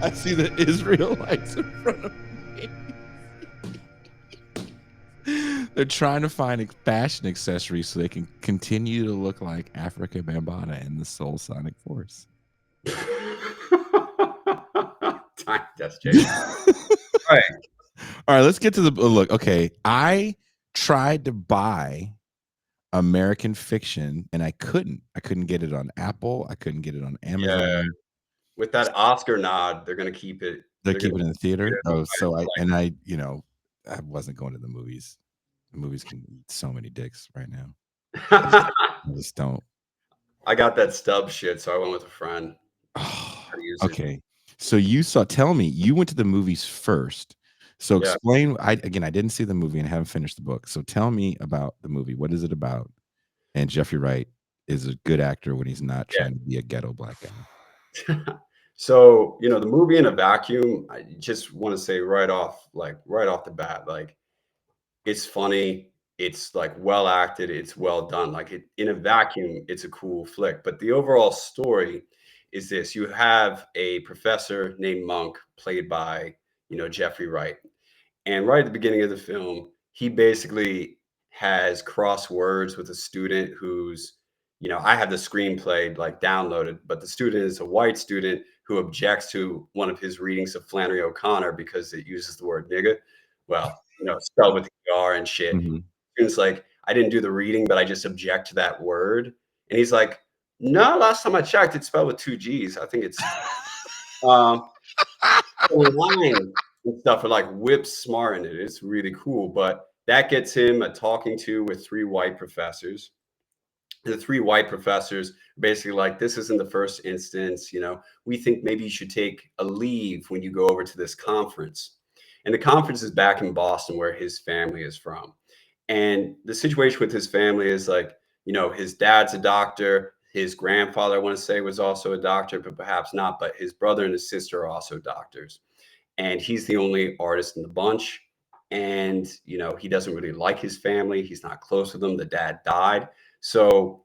I see the Israelites in front of me. They're trying to find fashion accessories so they can continue to look like Africa Bambaataa and the Soul Sonic Force. Time destination. All right. All right, let's get to the look. Okay, I tried to buy American Fiction and I couldn't. I couldn't get it on Apple. I couldn't get it on Amazon. Yeah. With that Oscar nod, they're going to keep it. They're keeping it in the theater. Oh, so like, I wasn't going to the movies. The movies can eat so many dicks right now. I just don't. I got that stub shit, so I went with a friend. Oh, okay. So tell me, you went to the movies first. So explain, I didn't see the movie and haven't finished the book. So tell me about the movie. What is it about? And Jeffrey Wright is a good actor when he's not trying to be a ghetto black guy. So, the movie in a vacuum, I just want to say right off the bat, like, it's funny. It's like well acted. It's well done. Like in a vacuum, it's a cool flick. But the overall story is this: you have a professor named Monk, played by Jeffrey Wright, and right at the beginning of the film, he basically has crosswords with a student who's, I have the screenplay like downloaded, but the student is a white student who objects to one of his readings of Flannery O'Connor because it uses the word nigga. Well, spelled with ER and shit. Mm-hmm. It's like, I didn't do the reading, but I just object to that word. And he's like, no, last time I checked, it's spelled with 2 G's. I think it's line and stuff are like whip smart in it. It's really cool. But that gets him a talking to with 3 white professors. The 3 white professors basically like, this isn't the first instance. We think maybe you should take a leave when you go over to this conference. And the conference is back in Boston, where his family is from. And the situation with his family is like, his dad's a doctor. His grandfather, I want to say, was also a doctor, but perhaps not. But his brother and his sister are also doctors. And he's the only artist in the bunch. And, he doesn't really like his family. He's not close with them. The dad died. So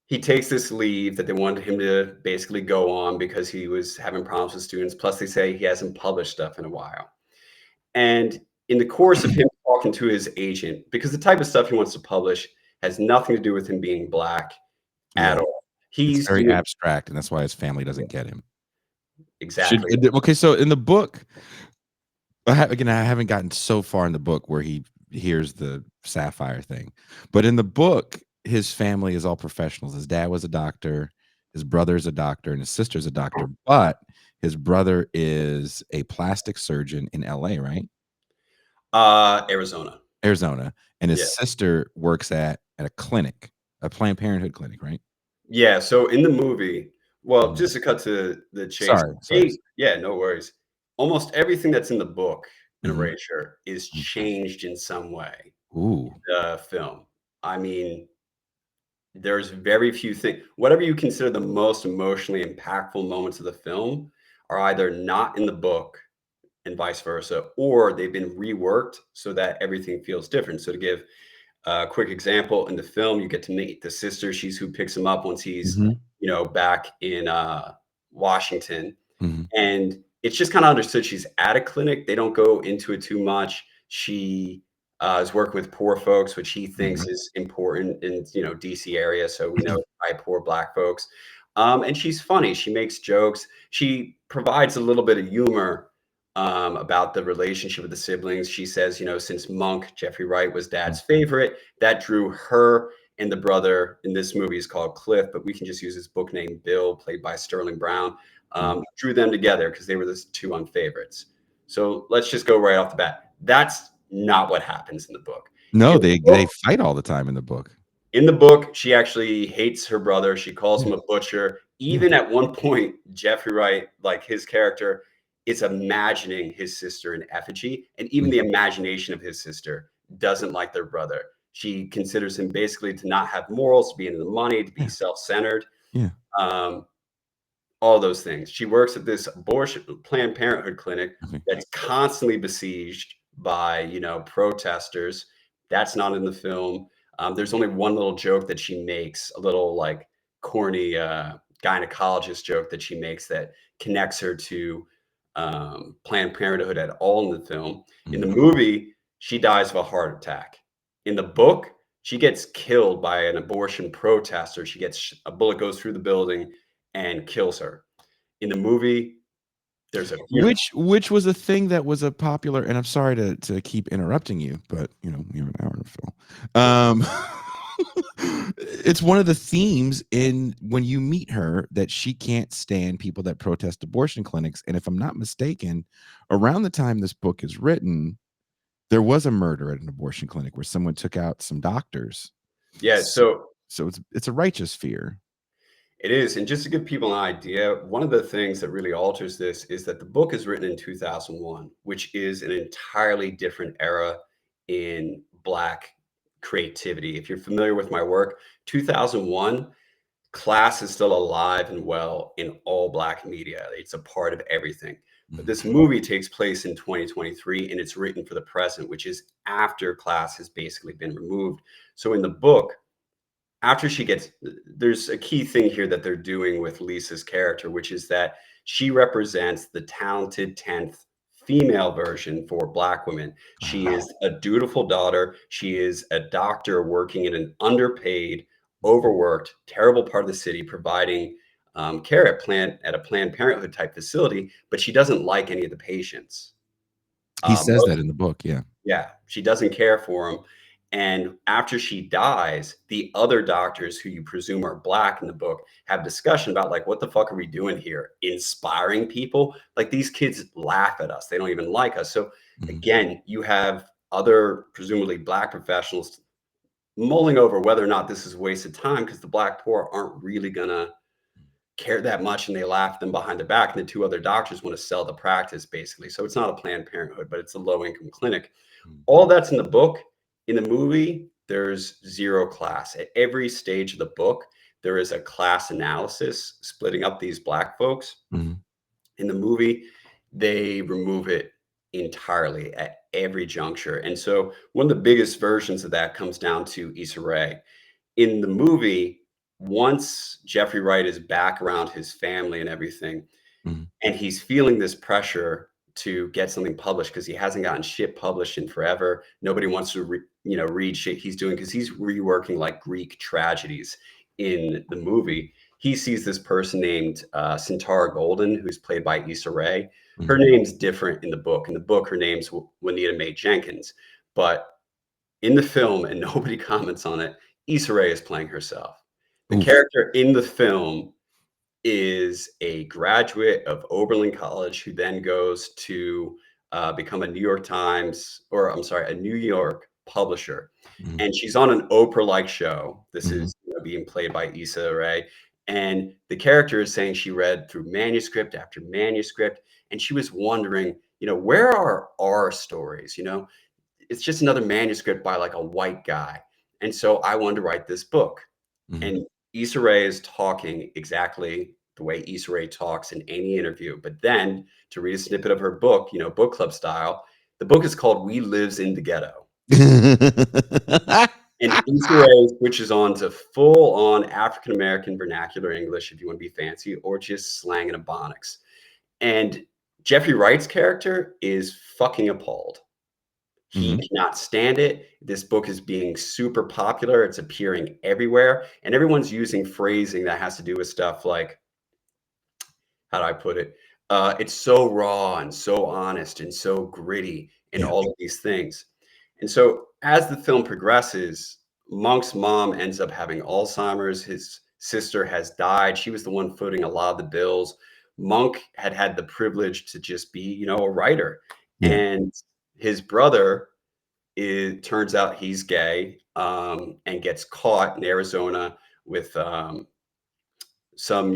he takes this leave that they wanted him to basically go on because he was having problems with students. Plus, they say he hasn't published stuff in a while. And in the course of him talking to his agent, because the type of stuff he wants to publish has nothing to do with him being black at all. He's very abstract, and that's why his family doesn't get him. Exactly. Okay, so in the book, I haven't gotten so far in the book where he hears the sapphire thing, but in the book, his family is all professionals. His dad was a doctor, his brother's a doctor, and his sister's a doctor. But his brother is a plastic surgeon in LA, right? Arizona. And his sister works at a clinic, a Planned Parenthood clinic, right? Yeah. So in the movie, well, just to cut to the chase. Sorry. Yeah, no worries. Almost everything that's in the book in Erasure is changed in some way. Ooh. The film. I mean, there's very few things. Whatever you consider the most emotionally impactful moments of the film are either not in the book and vice versa, or they've been reworked so that everything feels different. So to give a quick example, in the film, you get to meet the sister. She's who picks him up once he's, back in Washington. And it's just kind of understood she's at a clinic. They don't go into it too much. She is working with poor folks, which he thinks is important in, DC area. So we know by poor black folks. And she's funny. She makes jokes. She provides a little bit of humor about the relationship with the siblings. She says, since Monk, Jeffrey Wright, was dad's favorite, that drew her and the brother in this movie is called Cliff, but we can just use his book name, Bill, played by Sterling Brown, drew them together because they were the 2 unfavorites. So let's just go right off the bat. That's not what happens in the book. No, they fight all the time in the book. In the book, she actually hates her brother. She calls him a butcher. Even at one point, Jeffrey Wright, like his character, is imagining his sister in effigy. And even the imagination of his sister doesn't like their brother. She considers him basically to not have morals, to be into the money, to be self-centered. Yeah. All those things. She works at this abortion Planned Parenthood clinic that's constantly besieged by, protesters. That's not in the film. There's only one little joke that she makes, a little like corny gynecologist joke that she makes that connects her to Planned Parenthood at all in the film. In the Mhm. movie, she dies of a heart attack. In the book, she gets killed by an abortion protester. She gets a bullet goes through the building and kills her. In the movie, there's a funeral. Which was a thing that was a popular, and I'm sorry to keep interrupting you, but we have an hour to fill. It's one of the themes in when you meet her that she can't stand people that protest abortion clinics. And if I'm not mistaken, around the time this book is written, there was a murder at an abortion clinic where someone took out some doctors. Yeah, So, so so it's a righteous fear. it is. And just to give people an idea, one of the things that really alters this is that the book is written in 2001, which is an entirely different era in Black creativity. If you're familiar with my work, 2001, class is still alive and well in all Black media. It's a part of everything. But Mhm. this movie takes place in 2023 and it's written for the present, which is after class has basically been removed. So in the book, after she gets there's a key thing here that they're doing with Lisa's character, which is that she represents the talented 10th female version for Black women. She Ah, is a dutiful daughter. She is a doctor working in an underpaid, overworked, terrible part of the city, providing care at a Planned Parenthood type facility, but she doesn't like any of the patients. he says Most that in the book. Yeah. yeah, she doesn't care for him. And after she dies, the other doctors who you presume are Black in the book have discussion about like, what the fuck are we doing here? Inspiring people? Like these kids laugh at us. They don't even like us. So Mhm. again, you have other presumably Black professionals mulling over whether or not this is a waste of time because the Black poor aren't really gonna care that much and they laugh at them behind their back. And the two other doctors want to sell the practice basically. So it's not a Planned Parenthood, but it's a low income clinic. Mhm. All that's in the book. In the movie, there's zero class. At every stage of the book, there is a class analysis splitting up these Black folks. Mhm. In the movie, they remove it entirely at every juncture. And so one of the biggest versions of that comes down to Issa Rae. In the movie, once Jeffrey Wright is back around his family and everything, Mhm. and he's feeling this pressure to get something published because he hasn't gotten shit published in forever. Nobody wants to read shit he's doing because he's reworking like Greek tragedies in the movie. He sees this person named Sintara Golden, who's played by Issa Rae. Her Mhm. name's different in the book. In the book, her name's Juanita Mae Jenkins. But in the film, and nobody comments on it, Issa Rae is playing herself. The Oof. character in the film is a graduate of Oberlin College who then goes to become a New York Times, or I'm sorry, a New York publisher. Mhm. And she's on an Oprah-like show. This Mhm. is being played by Issa Rae. And the character is saying she read through manuscript after manuscript, and she was wondering, where are our stories? It's just another manuscript by like a white guy. And so I wanted to write this book. Mhm. And Issa Rae is talking exactly the way Issa Rae talks in any interview. But then to read a snippet of her book, book club style, the book is called We Lives in the Ghetto. And Issa Rae switches on to full on African American vernacular English if you want to be fancy, or just slang and ebonics. And Jeffrey Wright's character is fucking appalled. He Mhm. cannot stand it. This book is being super popular. It's appearing everywhere. And everyone's using phrasing that has to do with stuff like, how do I put it? It's so raw and so honest and so gritty and Yeah. all of these things. And so as the film progresses, Monk's mom ends up having Alzheimer's. His sister has died. She was the one footing a lot of the bills. Monk had the privilege to just be, a writer. Yeah. And his brother, it turns out he's gay, and gets caught in Arizona with some,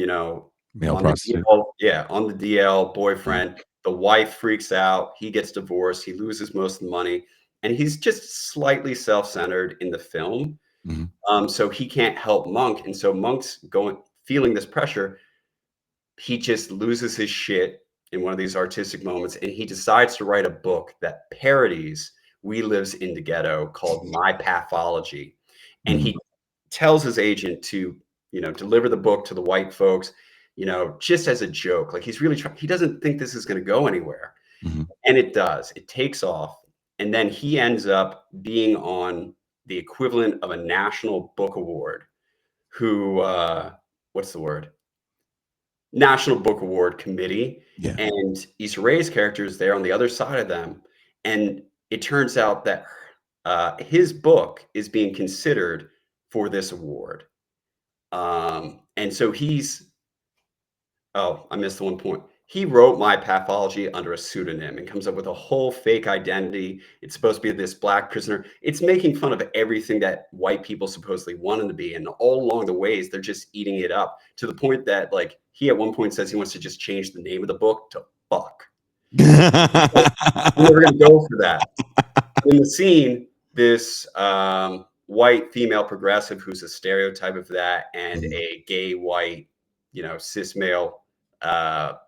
Male on the prostitute. DL, yeah, on the DL Mhm. boyfriend. The wife freaks out. He gets divorced. He loses most of the money, and he's just slightly self-centered in the film. Mhm. So he can't help Monk, and so Monk's feeling this pressure. He just loses his shit in one of these artistic moments, and he decides to write a book that parodies We Lives in the Ghetto called My Pathology. And Mhm. he tells his agent to deliver the book to the white folks, just as a joke. Like he's really trying. He doesn't think this is going to go anywhere, Mhm. and it does. It takes off, and then he ends up being on the equivalent of a national book award. What's the word? National Book Award committee, Yeah. and Issa Rae's character is there on the other side of them, and it turns out that his book is being considered for this award. And so I missed the one point. He wrote My Pathology under a pseudonym and comes up with a whole fake identity. It's supposed to be this black prisoner. It's making fun of everything that white people supposedly want him to be. And all along the ways, they're just eating it up to the point that, like, he at one point says he wants to just change the name of the book to Fuck. But we're never going to go for that. In the scene, this white female progressive who's a stereotype of that, and Mhm. a gay white, cis male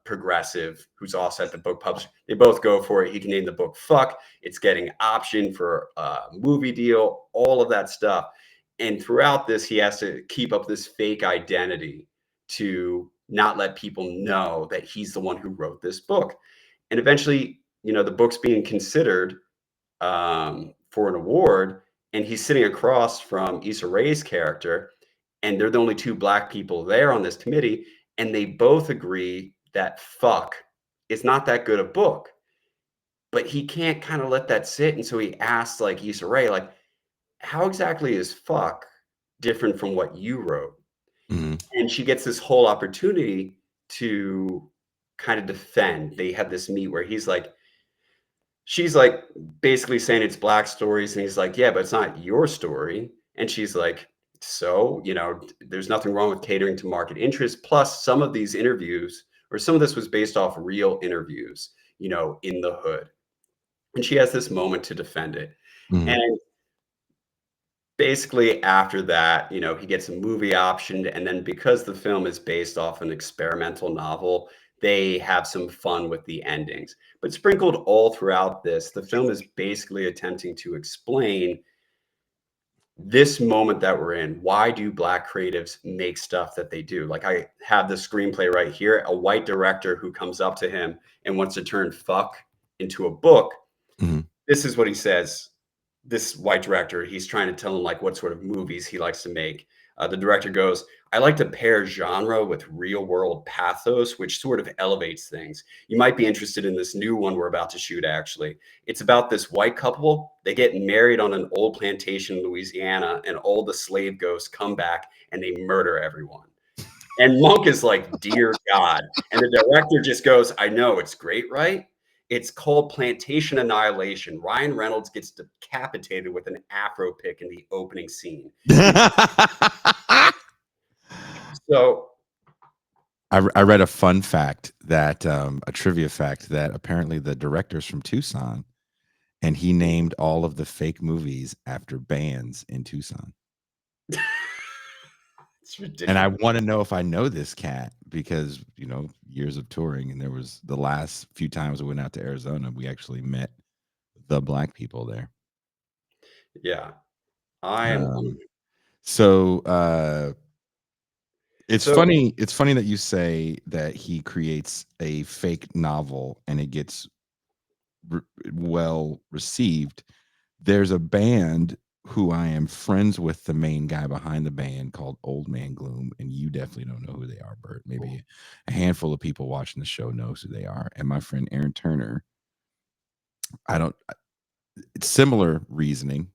progressive who's also at the book publisher. They both go for it. He can name the book Fuck. It's getting option for a movie deal, all of that stuff. And throughout this, he has to keep up this fake identity to not let people know that he's the one who wrote this book. And eventually, the book's being considered for an award, and he's sitting across from Issa Rae's character, and they're the only two black people there on this committee, and they both agree that Fuck is not that good a book, but he can't kind of let that sit, and so he asks like Issa Rae, like, how exactly is Fuck different from what you wrote? Mhm. And she gets this whole opportunity to kind of defend. They have this meet where she's like basically saying it's black stories, and he's like, yeah, but it's not your story. And she's like, so there's nothing wrong with catering to market interest, plus some of these interviews, or some of this was based off real interviews, in the hood. And she has this moment to defend it. Mhm. And basically after that, he gets a movie optioned, and then because the film is based off an experimental novel, they have some fun with the endings. But sprinkled all throughout this, the film is basically attempting to explain this moment that we're in. Why do black creatives make stuff that they do? Like, I have the screenplay right here, a white director who comes up to him and wants to turn Fuck into a book. Mhm. This is what he says. This white director, he's trying to tell him like what sort of movies he likes to make. The director goes, I like to pair genre with real world pathos, which sort of elevates things. You might be interested in this new one we're about to shoot, actually. It's about this white couple. They get married on an old plantation in Louisiana, and all the slave ghosts come back and they murder everyone. And Monk is like, dear God. And the director just goes, I know, it's great, right? It's called Plantation Annihilation. Ryan Reynolds gets decapitated with an afro pick in the opening scene. So, I read a fun fact that a trivia fact that apparently the director's from Tucson, and he named all of the fake movies after bands in Tucson. it's And I ridiculous. want to know if I know this cat because, years of touring, and there was the last few times we went out to Arizona, we actually met the black people there. Yeah. I am. So it's So, funny. It's funny that you say that he creates a fake novel and it gets re- well received. There's a band who I am friends with the main guy behind the band called Old Man Gloom, and you definitely don't know who they are, Bert. Maybe a handful of people watching the show knows who they are. And my friend Aaron Turner, I don't. It's similar reasoning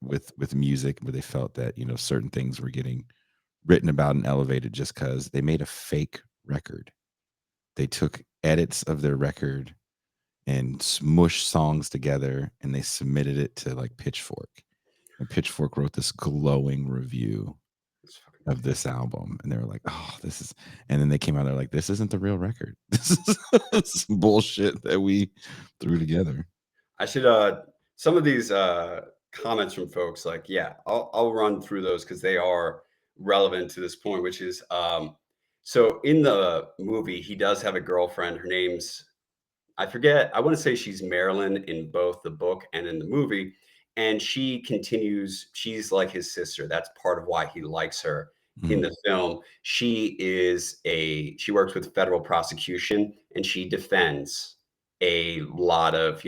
with music, where they felt that certain things were getting written about and elevated just because they made a fake record. They took edits of their record and smushed songs together, and they submitted it to like Pitchfork. And Pitchfork wrote this glowing review it's fucking of ridiculous. this album, and they were like, "Oh, this is." And then they came out, they're like, "This isn't the real record. This is some bullshit that we threw together." I should some of these comments from folks, like, yeah, I'll run through those because they are relevant to this point, which is so in the movie he does have a girlfriend. Her name's, I forget, I want to say she's Marilyn in both the book and in the movie. And she's like his sister. That's part of why he likes her in Mhm. the film, she works with federal prosecution, and she defends a lot of,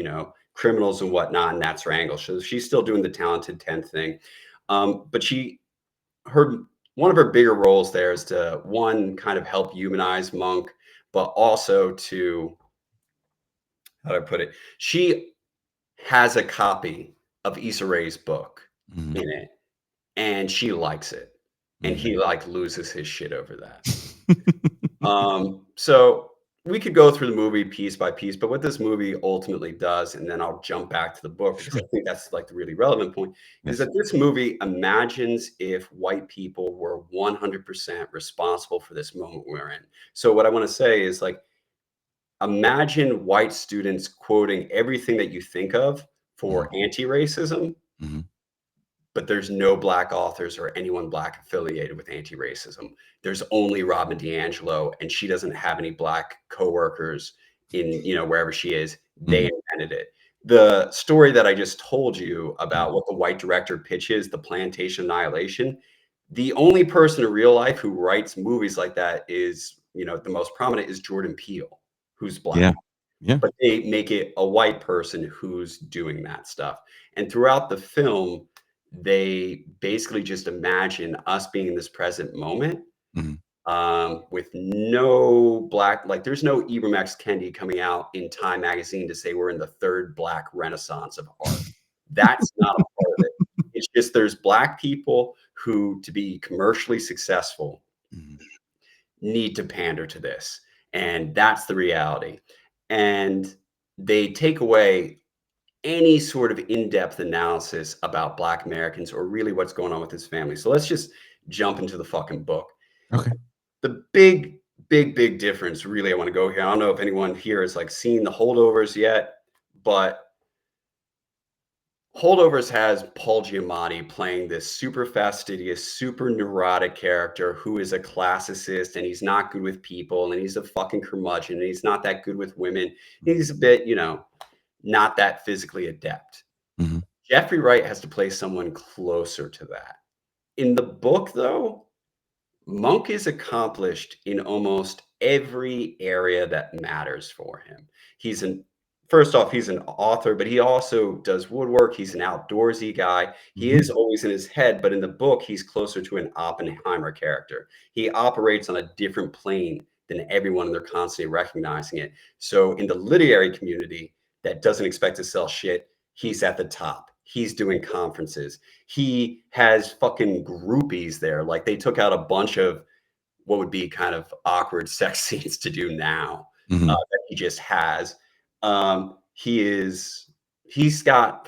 criminals and whatnot, and that's her angle. So she's still doing the talented 10 thing. But her one of her bigger roles there is to, one, kind of help humanize Monk, but also to, how do I put it? She has a copy of Issa Rae's book Mhm. in it, and she likes it, and Mhm. he, like, loses his shit over that. So we could go through the movie piece by piece, but what this movie ultimately does, and then I'll jump back to the book because Sure. I think that's, like, the really relevant point, is Yes. that this movie imagines if white people were 100% responsible for this moment we're in. So what I wanna say is, like, imagine white students quoting everything that you think of Mhm. for anti-racism, Mhm. but there's no black authors or anyone black affiliated with anti-racism. There's only Robin DiAngelo, and she doesn't have any black coworkers in, wherever she is. They Mhm. invented it. The story that I just told you Mhm. about what the white director pitches, the plantation annihilation, the only person in real life who writes movies like that is, the most prominent is Jordan Peele, who's black, Yeah. Yeah. but they make it a white person who's doing that stuff. And throughout the film, they basically just imagine us being in this present moment, Mhm. with no black, like there's no Ibram X. Kendi coming out in Time magazine to say we're in the third black renaissance of art. That's not a part of it. It's just there's black people who, to be commercially successful, Mhm. need to pander to this. And that's the reality. And they take away any sort of in-depth analysis about Black Americans or really what's going on with his family. So let's just jump into the fucking book. Okay. The big difference, really, I want to go here. I don't know if anyone here has like seen the holdovers yet, but Holdovers has Paul Giamatti playing this super fastidious, super neurotic character who is a classicist and he's not good with people and he's a fucking curmudgeon and he's not that good with women. Mhm. He's a bit, not that physically adept. Mhm. Jeffrey Wright has to play someone closer to that. In the book, though, Monk is accomplished in almost every area that matters for him. He's an First off, he's an author, but he also does woodwork. He's an outdoorsy guy. He Mhm. is always in his head, but in the book, he's closer to an Oppenheimer character. He operates on a different plane than everyone, and they're constantly recognizing it. So in the literary community that doesn't expect to sell shit, he's at the top. He's doing conferences. He has fucking groupies there. Like they took out a bunch of what would be kind of awkward sex scenes to do now, Mhm. that he just has. He is he's got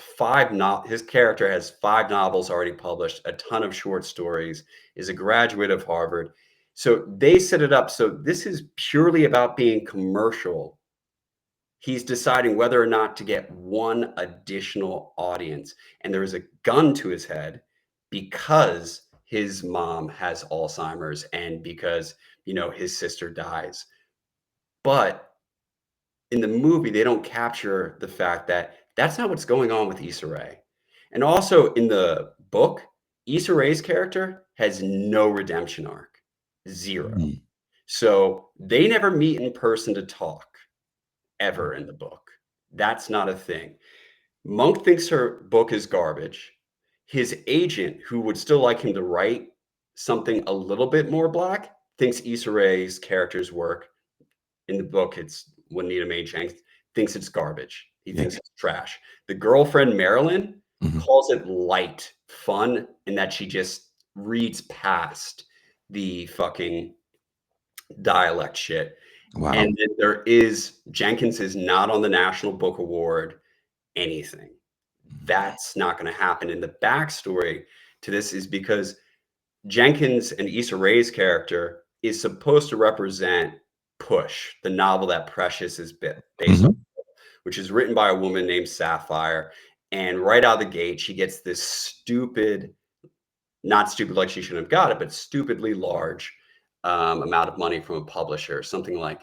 his character has 5 novels already published, a ton of short stories, is a graduate of Harvard. So they set it up so this is purely about being commercial. He's deciding whether or not to get one additional audience, and there is a gun to his head because his mom has Alzheimer's and because, his sister dies. But in the movie, they don't capture the fact that that's not what's going on with Issa Rae. And also in the book, Issa Rae's character has no redemption arc. 0. Mhm. So they never meet in person to talk ever in the book. That's not a thing. Monk thinks her book is garbage. His agent, who would still like him to write something a little bit more black, thinks Issa Rae's character's work in the book, it's Juanita Mae Jenks, thinks it's garbage. He Yeah. thinks it's trash. The girlfriend, Marilyn, Mhm. calls it light, fun, and that she just reads past the fucking dialect shit. Wow. And that there is Jenkins is not on the National Book Award anything. Mhm. That's not going to happen. And the backstory to this is because Jenkins and Issa Rae's character is supposed to represent Push, the novel that Precious is based on, Mhm. which is written by a woman named Sapphire. And right out of the gate, she gets this stupid, not stupid like she shouldn't have got it, but stupidly large amount of money from a publisher, something like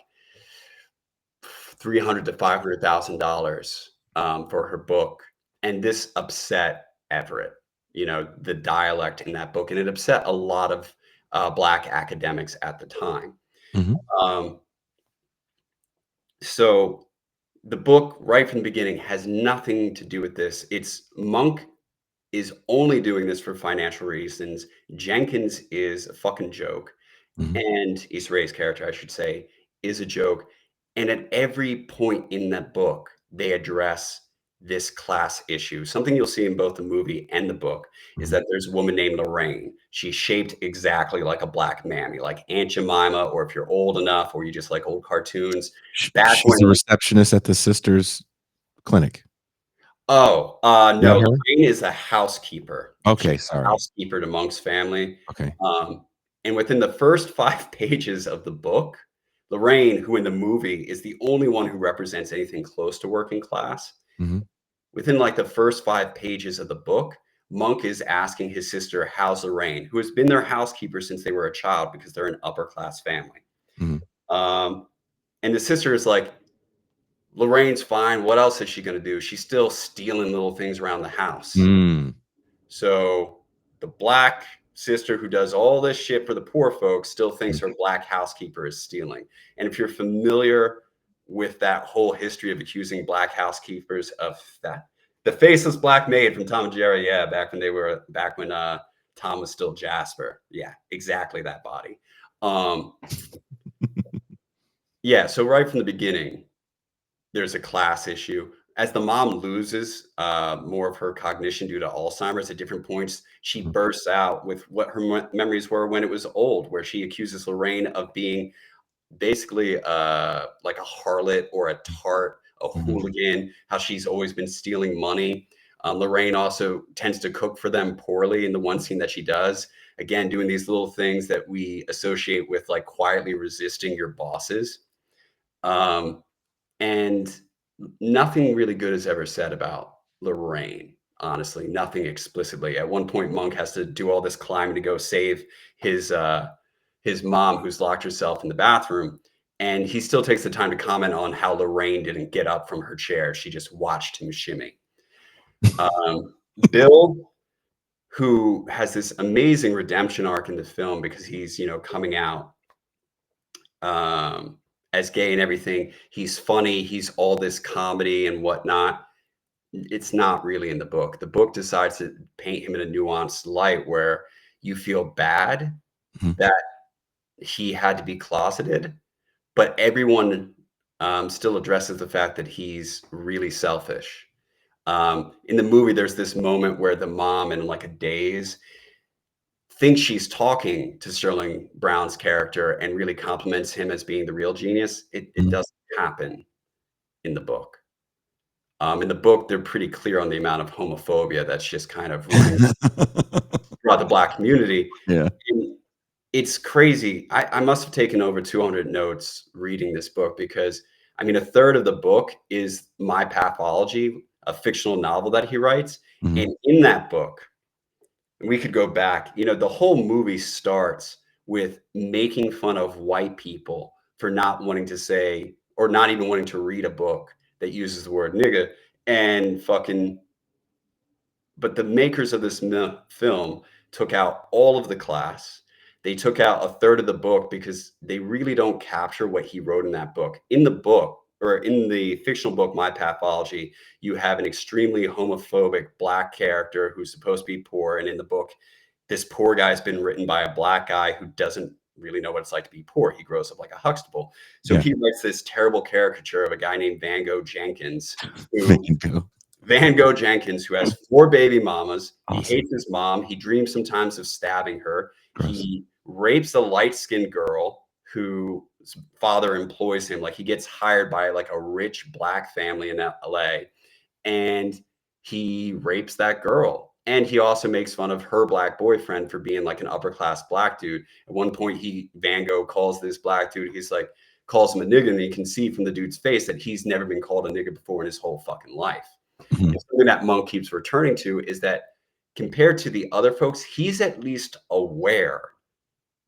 300 to $500,000 for her book, and this upset Everett. The dialect in that book, and it upset a lot of Black academics at the time. Mhm. Um, so the book, right from the beginning, has nothing to do with this. It's Monk is only doing this for financial reasons. Jenkins is a fucking joke. Mhm. And Issa Rae's character, I should say, is a joke. And at every point in that book, they address this class issue. Something you'll see in both the movie and the book is Mhm. that there's a woman named Lorraine. She's shaped exactly like a black mammy, like Aunt Jemima, or if you're old enough, or you just like old cartoons. Back She's when the receptionist at the sister's clinic. No, That her? Lorraine is a housekeeper. She's Okay, a sorry. housekeeper to Monk's family. Okay. And within the first 5 pages of the book, Lorraine, who in the movie is the only one who represents anything close to working class, Mhm. within like the first 5 pages of the book, Monk is asking his sister, "How's Lorraine?" Who has been their housekeeper since they were a child because they're an upper class family. Mhm. Um, and the sister is like, "Lorraine's fine. What else is she gonna do? She's still stealing little things around the house." Mm. So the black sister who does all this shit for the poor folks still thinks Mm. her black housekeeper is stealing. And if you're familiar with that whole history of accusing black housekeepers of that, the faceless black maid from Tom and Jerry, yeah, back when Tom was still Jasper. Yeah, exactly that body. Um, yeah, so right from the beginning, there's a class issue. As the mom loses more of her cognition due to Alzheimer's at different points, she Mhm. bursts out with what her memories were when it was old, where she accuses Lorraine of being basically like a harlot or a tart, a Mhm. hooligan, how she's always been stealing money. Lorraine also tends to cook for them poorly in the one scene that she does. Again, doing these little things that we associate with like quietly resisting your bosses. Um, and nothing really good is ever said about Lorraine, honestly, nothing explicitly. At one point, Monk has to do all this climbing to go save his his mom who's locked herself in the bathroom. And he still takes the time to comment on how Lorraine didn't get up from her chair. She just watched him shimmy. Um, Bill, who has this amazing redemption arc in the film because he's, coming out as gay and everything. He's funny. He's all this comedy and whatnot. It's not really in the book. The book decides to paint him in a nuanced light where you feel bad Mhm. that he had to be closeted, but everyone still addresses the fact that he's really selfish. In the movie, there's this moment where the mom, in like a daze, thinks she's talking to Sterling Brown's character and really compliments him as being the real genius. It Mhm. doesn't happen in the book. In the book, they're pretty clear on the amount of homophobia that's just kind of running throughout the Black community. Yeah. And it's crazy. I must have taken over 200 notes reading this book because, I mean, a third of the book is My Pathology, a fictional novel that he writes. Mhm. And in that book, we could go back, the whole movie starts with making fun of white people for not wanting to say or not even wanting to read a book that uses the word nigga and fucking but the makers of this film took out all of the class. They took out a third of the book because they really don't capture what he wrote in that book. In the book, or in the fictional book, My Pathology, you have an extremely homophobic black character who's supposed to be poor. And in the book, this poor guy's been written by a black guy who doesn't really know what it's like to be poor. He grows up like a Huxtable. So Yeah. he writes this terrible caricature of a guy named Van Gogh Jenkins, There who you go. Van Gogh Jenkins, who has 4 baby mamas. He Awesome. hates his mom. He dreams sometimes of stabbing her. Gross. He rapes a light-skinned girl whose father employs him. Like he gets hired by like a rich black family in LA and he rapes that girl. And he also makes fun of her black boyfriend for being like an upper class black dude. At one point, Van Gogh calls this black dude, he's like, calls him a nigga, and you can see from the dude's face that he's never been called a nigga before in his whole fucking life. Mhm. And something that Monk keeps returning to is that compared to the other folks, he's at least aware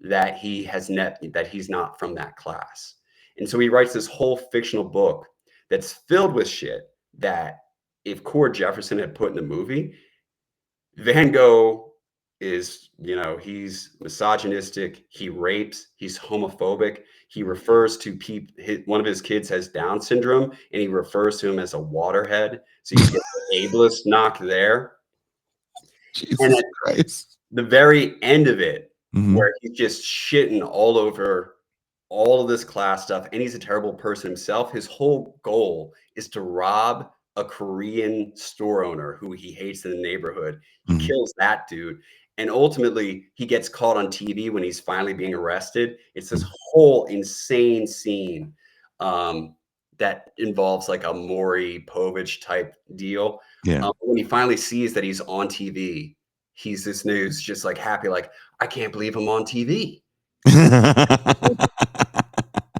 that that he's not from that class. And so he writes this whole fictional book that's filled with shit that if Cord Jefferson had put in a movie, Van Gogh is, he's misogynistic, he rapes, he's homophobic, he refers to one of his kids has Down syndrome, and he refers to him as a waterhead. So you get the ableist knock there. And Jesus at Christ. the very end of it, Mhm. where he's just shitting all over all of this class stuff, and he's a terrible person himself. His whole goal is to rob a Korean store owner who he hates in the neighborhood. He Mhm. kills that dude. And ultimately, he gets caught on TV when he's finally being arrested. It's this Mhm. whole insane scene that involves like a Maury Povich type deal. Yeah. When he finally sees that he's on TV, he's this news just like happy, like, I can't believe I'm on TV.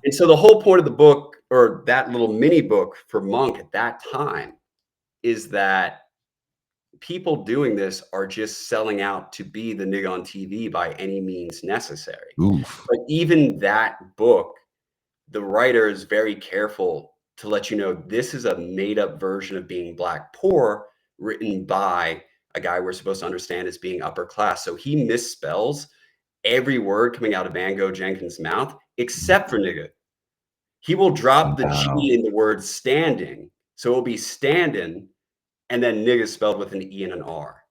And so the whole point of the book, or that little mini book for Monk at that time, is that people doing this are just selling out to be the nigga on TV by any means necessary. Oof. But even that book, the writer is very careful to let you know this is a made up version of being Black poor, written by a guy we're supposed to understand as being upper class. So he misspells every word coming out of Van Gogh Jenkins' mouth except for nigga. He will drop the Wow. G in the word standing. So it'll be standing, and then nigga spelled with an E and an R.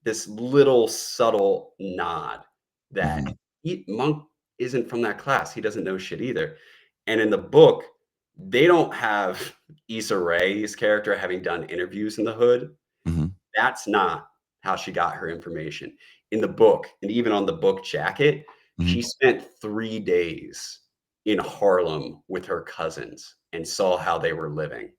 This little subtle nod that Mhm. Monk isn't from that class. He doesn't know shit either. And in the book, they don't have Issa Rae's character having done interviews in the hood. Mhm. That's not how she got her information. In the book, and even on the book jacket, she Mhm. spent 3 days in Harlem with her cousins and saw how they were living.